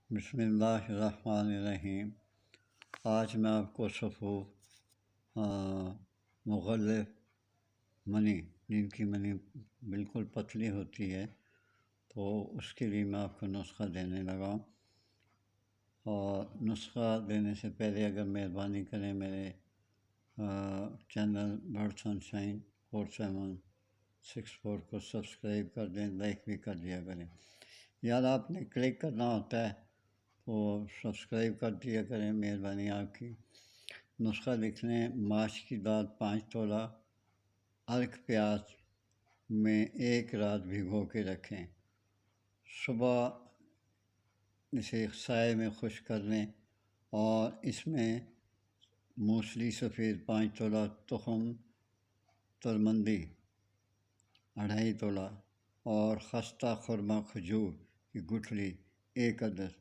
بسم اللہ الرحمن الرحیم۔ آج میں آپ کو صفوف مغلف منی، جن کی منی بالکل پتلی ہوتی ہے، تو اس کے لیے میں آپ کو نسخہ دینے لگا ہوں۔ اور نسخہ دینے سے پہلے اگر مہربانی کریں میرے چینل برڈ سن شائن 4764 کو سبسکرائب کر دیں، لائک بھی کر دیا کریں۔ یار آپ نے کلک کرنا ہوتا ہے تو سبسکرائب کر دیا کریں، مہربانی آپ کی۔ نسخہ لکھ لیں: ماش کی دال 5 تولہ، ارک پیاز میں 1 رات بھگو کے رکھیں، صبح اسے سائے میں خشک کر لیں، اور اس میں موسلی سفید 5 تولہ، تخم ترمندی 2.5 تولہ اور خستہ خرما کھجور کی گٹھلی 1 عدد،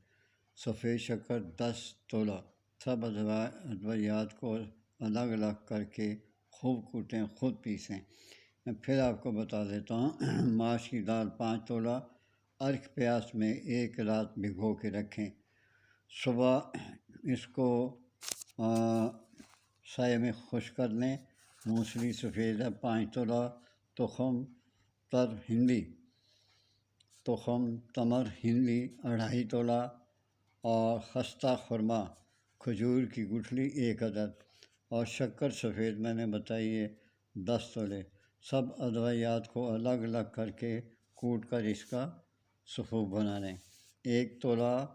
سفید شکر 10 تولہ۔ سب ادویات کو الگ الگ کر کے خوب کوٹیں، خود پیسیں۔ میں پھر آپ کو بتا دیتا ہوں۔ ماش کی دال 5 تولہ، ارک پیاز میں 1 رات بھگو کے رکھیں، صبح اس کو سائے میں خشک کر لیں۔ موسلی سفید 5 تولہ، تخم تمر ہندی 2.5 تولہ اور خستہ خرما کھجور کی گٹھلی 1 عدد، اور شکر سفید میں نے بتائی ہے 10 تولے۔ سب ادویات کو الگ الگ کر کے کوٹ کر اس کا صفوف بنا لیں۔ 1 تولہ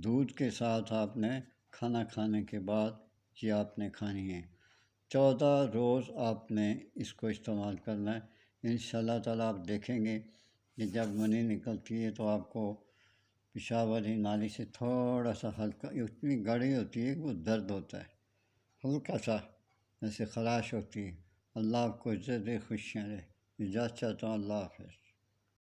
دودھ کے ساتھ آپ نے کھانا کھانے کے بعد یہ آپ نے کھانی ہے۔ 14 روز آپ نے اس کو استعمال کرنا ہے۔ انشاءاللہ تعالیٰ آپ دیکھیں گے کہ جب منی نکلتی ہے تو آپ کو پیشاب والی نالی سے تھوڑا سا ہلکا، اتنی گاڑھی ہوتی ہے کہ وہ درد ہوتا ہے، ہلکا سا جیسے خراش ہوتی ہے۔ اللہ آپ کو عزت دے، خوشیاں دے۔ اجازت چاہتا ہوں، اللہ حافظ۔